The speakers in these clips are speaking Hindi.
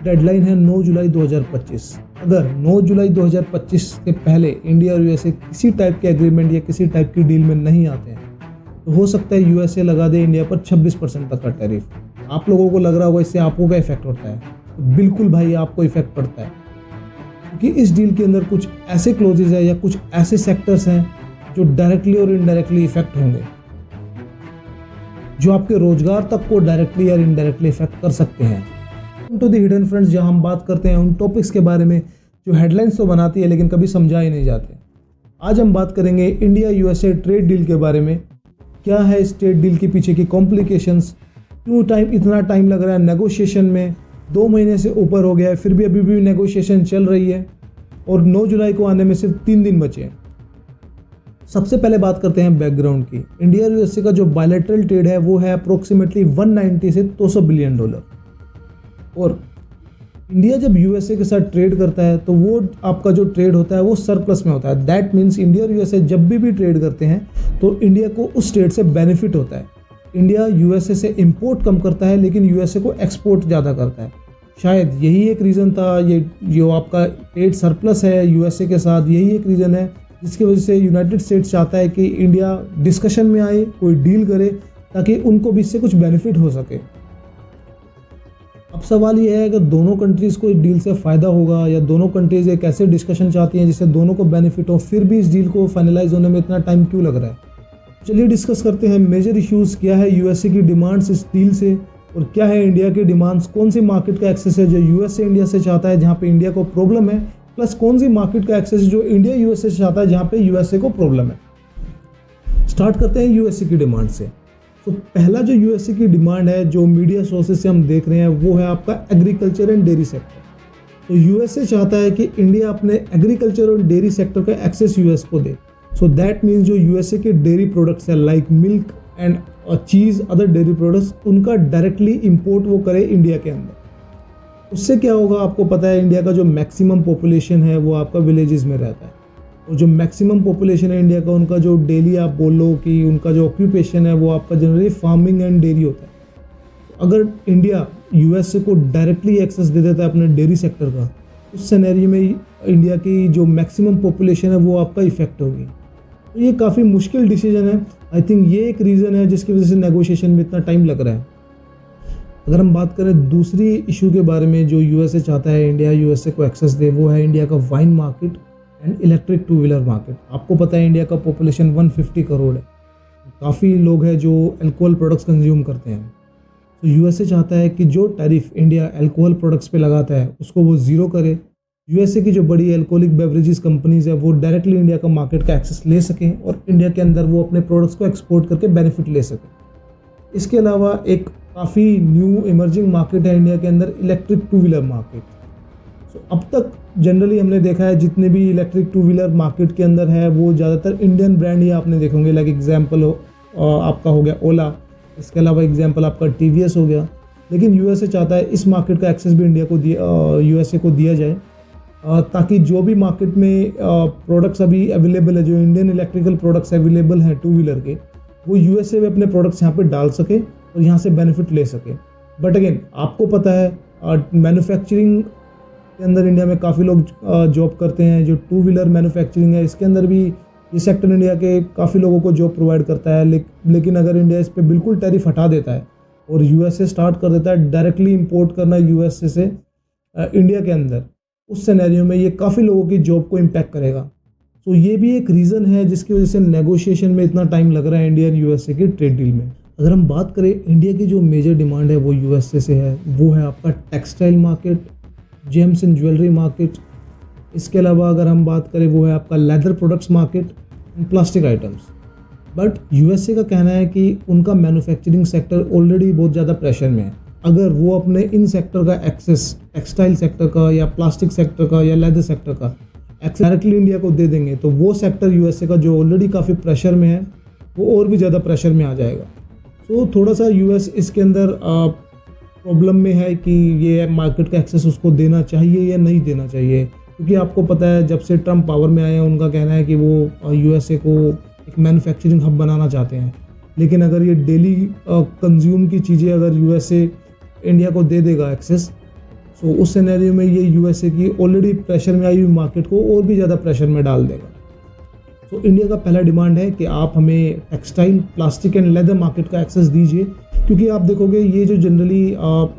डेडलाइन है 9 जुलाई 2025। अगर 9 जुलाई 2025 के पहले इंडिया और यूएसए किसी टाइप के एग्रीमेंट या किसी टाइप की डील में नहीं आते हैं तो हो सकता है यूएसए लगा दे इंडिया पर 26% तक का टैरिफ। आप लोगों को लग रहा होगा इससे आपको क्या इफेक्ट होता है, तो बिल्कुल भाई आपको इफेक्ट पड़ता है, क्योंकि इस डील के अंदर कुछ ऐसे क्लोजेज है या कुछ ऐसे सेक्टर्स हैं जो डायरेक्टली और इनडायरेक्टली इफेक्ट होंगे, जो आपके रोजगार तक को डायरेक्टली या इनडायरेक्टली इफेक्ट कर सकते हैं। टू द हिडन फ्रेंड्स, जहां हम बात करते हैं उन टॉपिक्स के बारे में जो हेडलाइंस तो बनाती है लेकिन कभी समझाए नहीं जाते। आज हम बात करेंगे इंडिया यूएसए ट्रेड डील के बारे में। क्या है इस ट्रेड डील के पीछे की कॉम्प्लिकेशंस, क्यों इतना टाइम लग रहा है नेगोशिएशन में, 2 महीने से ऊपर हो गया है फिर भी अभी भी नेगोशिएशन चल रही है और 9 जुलाई को आने में सिर्फ 3 दिन बचे हैं। सबसे पहले बात करते हैं बैकग्राउंड की। इंडिया और यूएसए का जो बायलैटरल ट्रेड है वो है अप्रोक्सीमेटली 190 से 200 बिलियन डॉलर। और इंडिया जब यूएसए के साथ ट्रेड करता है तो वो आपका जो ट्रेड होता है वो सरप्लस में होता है। दैट मीन्स इंडिया और यूएसए जब भी ट्रेड करते हैं तो इंडिया को उस ट्रेड से बेनिफिट होता है। इंडिया यूएसए से इंपोर्ट कम करता है लेकिन यूएसए को एक्सपोर्ट ज़्यादा करता है। शायद यही एक रीज़न था, ये जो आपका ट्रेड सरप्लस है यूएसए के साथ, यही एक रीज़न है जिसकी वजह से यूनाइटेड स्टेट्स चाहता है कि इंडिया डिस्कशन में आए, कोई डील करे ताकि उनको भी इससे कुछ बेनिफिट हो सके। अब सवाल ये है कि दोनों कंट्रीज़ को इस डील से फ़ायदा होगा या दोनों कंट्रीज़ एक ऐसे डिस्कशन चाहती हैं जिससे दोनों को बेनिफिट हो, फिर भी इस डील को फाइनलाइज होने में इतना टाइम क्यों लग रहा है। चलिए डिस्कस करते हैं मेजर इश्यूज़, क्या है यूएसए की डिमांड्स इस डील से और क्या है इंडिया की डिमांड्स, कौन सी मार्केट का एक्सेस है जो यूएसए इंडिया से चाहता है जहाँ पे इंडिया को प्रॉब्लम है, प्लस कौन सी मार्केट का एक्सेस जो इंडिया यूएसए से चाहता है जहाँ पे यूएसए को प्रॉब्लम है। स्टार्ट करते हैं यूएसए की डिमांड से। तो पहला जो यूएसए की डिमांड है जो मीडिया सोर्सेज से हम देख रहे हैं वो है आपका एग्रीकल्चर एंड डेयरी सेक्टर। तो यूएसए चाहता है कि इंडिया अपने एग्रीकल्चर और डेयरी सेक्टर का एक्सेस यूएस को दे। सो दैट मीन्स जो यूएसए के डेयरी प्रोडक्ट्स है like milk and cheese, other dairy products, उनका डायरेक्टली इंपोर्ट वो करे इंडिया के अंदर। उससे क्या होगा आपको पता है, इंडिया का जो मैक्सिमम पॉपुलेशन है वो आपका विलेजेस में रहता है और जो मैक्सिमम पॉपुलेशन है इंडिया का, उनका जो डेली आप बोलो कि उनका जो ऑक्यूपेशन है वो आपका जनरली फार्मिंग एंड डेयरी होता है। अगर इंडिया यूएसए को डायरेक्टली एक्सेस दे देता है अपने डेयरी सेक्टर का, उस सिनेरियो में इंडिया की जो मैक्सिमम पॉपुलेशन है वो आपका इफेक्ट होगी। तो ये काफ़ी मुश्किल डिसीजन है। आई थिंक ये एक रीज़न है जिसकी वजह से नेगोशिएशन में इतना टाइम लग रहा है। अगर हम बात करें दूसरी इशू के बारे में जो यूएसए चाहता है इंडिया यूएसए को एक्सेस दे, वो है इंडिया का wine market and electric 2 wheeler market. आपको पता है इंडिया का पॉपुलेशन 150 करोड़ है, काफ़ी लोग हैं जो अल्कोहल प्रोडक्ट्स कंज्यूम करते हैं। तो यूएसए चाहता है कि जो टैरिफ इंडिया अल्कोहल प्रोडक्ट्स पे लगाता है उसको वो ज़ीरो करे। यूएसए की जो बड़ी अल्कोहलिक बेवरेजेस कंपनीज है वो डायरेक्टली इंडिया का मार्केट का एक्सेस ले सकें और इंडिया के अंदर वो अपने प्रोडक्ट्स को एक्सपोर्ट करके बेनिफिट ले सकें। इसके अलावा एक काफ़ी न्यू इमर्जिंग मार्केट है इंडिया के अंदर, इलेक्ट्रिक 2 व्हीलर मार्केट। सो अब तक जनरली हमने देखा है जितने भी इलेक्ट्रिक 2 व्हीलर मार्केट के अंदर है वो ज़्यादातर इंडियन ब्रांड ही आपने देखे होंगे। लाइक एग्जाम्पल आपका हो गया ओला, इसके अलावा एग्जाम्पल आपका टीवीएस हो गया। लेकिन यूएसए चाहता है इस मार्केट का एक्सेस भी इंडिया को यूएसए को दिया जाए ताकि जो भी मार्केट में प्रोडक्ट्स अभी अवेलेबल है, जो इंडियन इलेक्ट्रिकल प्रोडक्ट्स अवेलेबल हैं 2 व्हीलर के, वो यूएसए में अपने प्रोडक्ट्स यहाँ पे डाल सके और यहाँ से बेनिफिट ले सके। बट अगेन आपको पता है मैन्युफैक्चरिंग के अंदर इंडिया में काफ़ी लोग जॉब करते हैं। जो 2 व्हीलर मैन्युफैक्चरिंग है इसके अंदर भी ये सेक्टर इंडिया के काफ़ी लोगों को जॉब प्रोवाइड करता है। लेकिन अगर इंडिया इस पर बिल्कुल टैरिफ हटा देता है और यूएसए स्टार्ट कर देता है डायरेक्टली इंपोर्ट करना यूएसए से इंडिया के अंदर, उस सिनेरियो में ये काफ़ी लोगों की जॉब को इम्पैक्ट करेगा। तो ये भी एक रीज़न है जिसकी वजह से नेगोशिएशन में इतना टाइम लग रहा है इंडिया और यूएसए की ट्रेड डील में। अगर हम बात करें इंडिया की जो मेजर डिमांड है वो यूएसए से है, वो है आपका textile market, James and jewellery market. इसके अलावा अगर हम बात करें वो है आपका leather products market and plastic items. But USA का कहना है कि उनका मैन्युफैक्चरिंग सेक्टर ऑलरेडी बहुत ज़्यादा प्रेशर में है। अगर वो अपने इन सेक्टर का एक्सेस टेक्सटाइल सेक्टर का या प्लास्टिक सेक्टर का या लेदर सेक्टर का एक्सेस डायरेक्टली इंडिया को दे देंगे तो वो सेक्टर यूएसए का जो ऑलरेडी काफ़ी प्रेशर में है वो और भी ज़्यादा प्रेशर में आ जाएगा। तो थोड़ा सा यूएस इसके अंदर प्रॉब्लम में है कि ये मार्केट का एक्सेस उसको देना चाहिए या नहीं देना चाहिए, क्योंकि आपको पता है जब से ट्रम्प पावर में आए हैं उनका कहना है कि वो यूएसए को एक मैन्युफैक्चरिंग हब बनाना चाहते हैं। लेकिन अगर ये डेली कंज्यूम की चीज़ें अगर यूएसए इंडिया को दे देगा एक्सेस, सो उस सिनेरियो में ये यूएसए की ऑलरेडी प्रेशर में आई हुई मार्केट को और भी ज़्यादा प्रेशर में डाल देगा। तो इंडिया का पहला डिमांड है कि आप हमें textile, plastic and leather market का एक्सेस दीजिए, क्योंकि आप देखोगे ये जो जनरली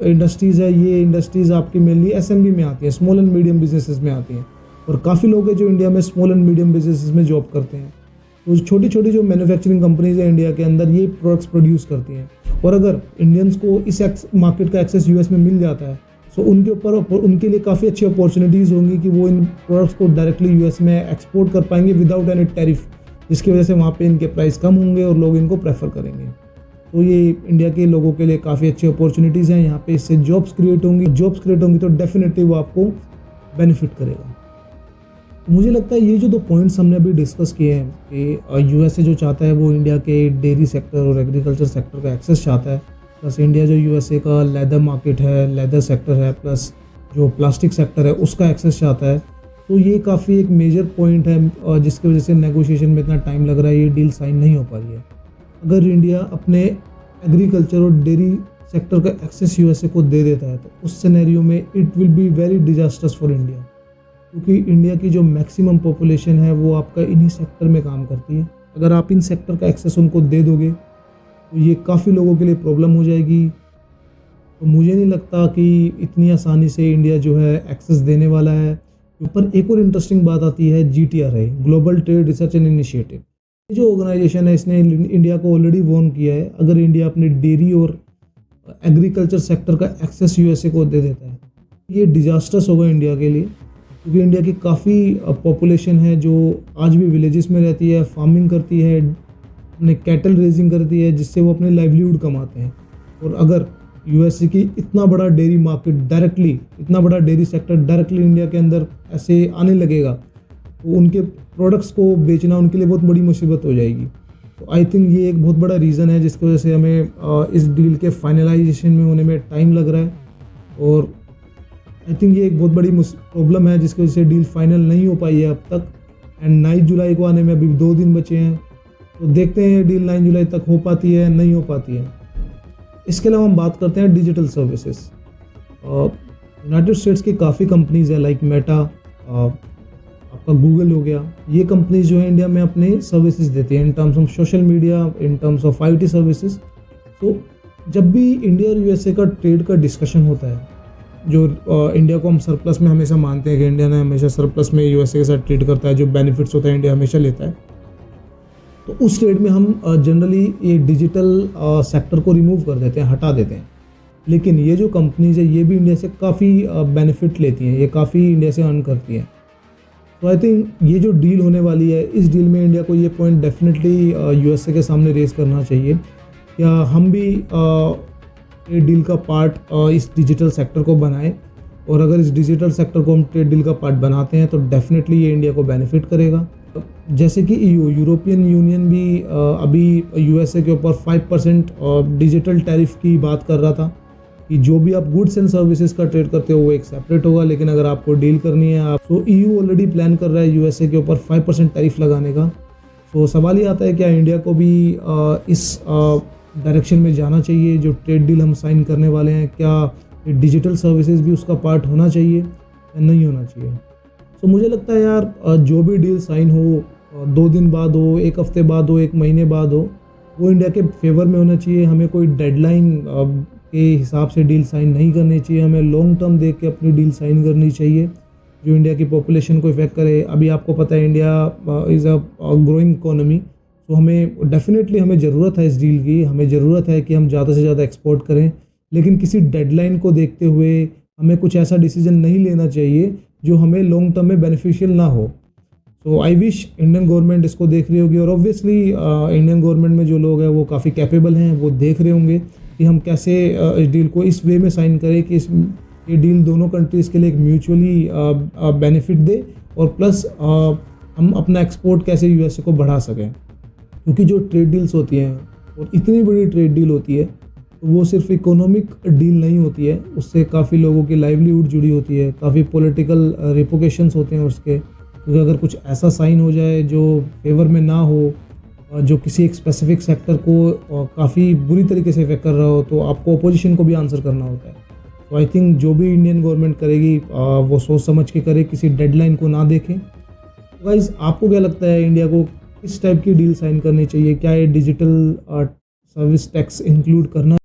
इंडस्ट्रीज़ है, ये इंडस्ट्रीज़ आपकी मेनली एसएमबी में आती हैं, स्मॉल एंड मीडियम बिजनेसेस में आती हैं, और काफ़ी लोग हैं जो इंडिया में स्मॉल एंड मीडियम बिजनेसेस में जॉब करते हैं। तो छोटी छोटी जो मैन्युफैक्चरिंग कंपनीज हैं इंडिया के अंदर, ये प्रोडक्ट्स प्रोड्यूस करती हैं, और अगर इंडियंस को इस मार्केट का एक्सेस यूएस में मिल जाता है तो उनके ऊपर उनके लिए काफ़ी अच्छी अपॉर्चुनिटीज़ होंगी कि वो इन प्रोडक्ट्स को डायरेक्टली यूएस में एक्सपोर्ट कर पाएंगे विदाउट एनी टैरिफ, जिसकी वजह से वहाँ पे इनके प्राइस कम होंगे और लोग इनको प्रेफर करेंगे। तो ये इंडिया के लोगों के लिए काफ़ी अच्छी अपॉर्चुनिटीज़ हैं यहाँ पे, इससे जॉब्स क्रिएट होंगी तो डेफिनेटली वो आपको बेनिफिट करेगा। मुझे लगता है ये जो 2 पॉइंट्स हमने अभी डिस्कस किए हैं कि यूएसए जो चाहता है वो इंडिया के डेयरी सेक्टर और एग्रीकल्चर सेक्टर का एक्सेस चाहता है, प्लस इंडिया जो यूएसए का लेदर मार्केट है, लेदर सेक्टर है, प्लस जो प्लास्टिक सेक्टर है उसका एक्सेस चाहता है। तो ये काफ़ी एक मेजर पॉइंट है जिसकी वजह से नेगोशिएशन में इतना टाइम लग रहा है, ये डील साइन नहीं हो पा रही है। अगर इंडिया अपने एग्रीकल्चर और डेयरी सेक्टर का एक्सेस यूएसए को दे देता है तो उस सिनेरियो में it will be very disasters for India, क्योंकि इंडिया की जो मैक्सिमम पॉपुलेशन है वो आपका इन्हीं सेक्टर में काम करती है। अगर आप इन सेक्टर का एक्सेस उनको दे दोगे तो ये काफ़ी लोगों के लिए प्रॉब्लम हो जाएगी। तो मुझे नहीं लगता कि इतनी आसानी से इंडिया जो है एक्सेस देने वाला है। ऊपर एक और इंटरेस्टिंग बात आती है GTRI, global trade research and initiative. ये जो ऑर्गेनाइजेशन है इसने इंडिया को ऑलरेडी वार्न किया है, अगर इंडिया अपने डेयरी और एग्रीकल्चर सेक्टर का एक्सेस यूएसए को दे देता है ये डिजास्टर्स होगा इंडिया के लिए, क्योंकि इंडिया की काफ़ी पॉपुलेशन है जो आज भी विलेजेस में रहती है, फार्मिंग करती है, अपने कैटल रेजिंग करती है, जिससे वो अपने लाइवलीहुड कमाते हैं। और अगर यूएसए की इतना बड़ा डेयरी मार्केट डायरेक्टली, इतना बड़ा डेयरी सेक्टर डायरेक्टली इंडिया के अंदर ऐसे आने लगेगा तो उनके प्रोडक्ट्स को बेचना उनके लिए बहुत बड़ी मुसीबत हो जाएगी। तो आई थिंक ये एक बहुत बड़ा रीज़न है जिसकी वजह से हमें इस डील के फाइनलाइजेशन में होने में टाइम लग रहा है, और आई थिंक ये एक बहुत बड़ी प्रॉब्लम है जिसकी वजह से डील फाइनल नहीं हो पाई है अब तक। एंड 9 जुलाई को आने में अभी 2 दिन बचे हैं, तो देखते हैं डील 9 जुलाई तक हो पाती है नहीं हो पाती है। इसके अलावा हम बात करते हैं डिजिटल सर्विसेज। यूनाइटेड स्टेट्स की काफ़ी कंपनीज हैं लाइक मेटा, आपका गूगल हो गया, ये कंपनीज जो है इंडिया में अपने सर्विसेज देती हैं in terms of social media, in terms of IT services. तो जब भी इंडिया और यूएसए का ट्रेड का डिस्कशन होता है, जो इंडिया को हम सरप्लस में हमेशा मानते हैं कि इंडिया ने हमेशा सरप्लस में यूएसए के साथ ट्रेड करता है, जो बेनिफिट्स होता है इंडिया हमेशा लेता है, तो उस ट्रेड में हम जनरली ये डिजिटल सेक्टर को रिमूव कर देते हैं, हटा देते हैं। लेकिन ये जो कंपनीज है ये भी इंडिया से काफ़ी बेनिफिट लेती हैं, ये काफ़ी इंडिया से अर्न करती हैं। तो आई थिंक ये जो डील होने वाली है, इस डील में इंडिया को ये पॉइंट डेफिनेटली यूएसए के सामने रेज करना चाहिए, क्या हम भी ट्रेड डील का पार्ट इस डिजिटल सेक्टर को बनाएं, और अगर इस डिजिटल सेक्टर को हम ट्रेड डील का पार्ट बनाते हैं तो डेफिनेटली ये इंडिया को बेनिफिट करेगा। जैसे कि यूरोपियन यूनियन भी अभी यूएसए के ऊपर 5% डिजिटल टैरिफ की बात कर रहा था कि जो भी आप गुड्स एंड सर्विसेज का ट्रेड करते हो वो एक सेपरेट होगा, लेकिन अगर आपको डील करनी है आप, तो EU ऑलरेडी प्लान कर रहा है यूएसए के ऊपर 5% टैरिफ लगाने का। तो सवाल ये आता है क्या इंडिया को भी इस डायरेक्शन में जाना चाहिए, जो ट्रेड डील हम साइन करने वाले हैं, क्या डिजिटल सर्विसेज भी उसका पार्ट होना चाहिए या नहीं होना चाहिए। तो मुझे लगता है यार जो भी डील साइन हो, 2 दिन बाद हो, 1 हफ्ते बाद हो, 1 महीने बाद हो, वो इंडिया के फेवर में होना चाहिए। हमें कोई डेडलाइन के हिसाब से डील साइन नहीं करनी चाहिए, हमें लॉन्ग टर्म देख के अपनी डील साइन करनी चाहिए जो इंडिया की पॉपुलेशन को इफेक्ट करे। अभी आपको पता है India is a growing economy, तो हमें डेफिनेटली हमें ज़रूरत है इस डील की, हमें ज़रूरत है कि हम ज़्यादा से ज़्यादा एक्सपोर्ट करें, लेकिन किसी डेडलाइन को देखते हुए हमें कुछ ऐसा डिसीजन नहीं लेना चाहिए जो हमें लॉन्ग टर्म में बेनिफिशियल ना हो। तो आई विश इंडियन गवर्नमेंट इसको देख रही होगी, और ऑब्वियसली इंडियन गवर्नमेंट में जो लोग हैं वो काफ़ी कैपेबल हैं, वो देख रहे होंगे कि हम कैसे इस डील को इस वे में साइन करें कि ये डील दोनों कंट्रीज़ के लिए एक म्यूचुअली बेनिफिट दे, और प्लस हम अपना एक्सपोर्ट कैसे यूएसए को बढ़ा सकें। क्योंकि जो ट्रेड डील्स होती हैं और इतनी बड़ी ट्रेड डील होती है, तो वो सिर्फ इकोनॉमिक डील नहीं होती है, उससे काफ़ी लोगों की लाइवलीहुड जुड़ी होती है, काफ़ी पॉलिटिकल रिपोकेशंस होते हैं उसके। क्योंकि अगर कुछ ऐसा साइन हो जाए जो फेवर में ना हो, जो किसी एक स्पेसिफिक सेक्टर को काफ़ी बुरी तरीके से इफेक्ट कर रहा हो, तो आपको अपोजिशन को भी आंसर करना होता है। तो आई थिंक जो भी इंडियन गवर्नमेंट करेगी वो सोच समझ के करे, किसी डेडलाइन को ना देखें। तो गाइस, आपको क्या लगता है इंडिया को किस टाइप की डील साइन करनी चाहिए? क्या ये डिजिटल सर्विस टैक्स इंक्लूड करना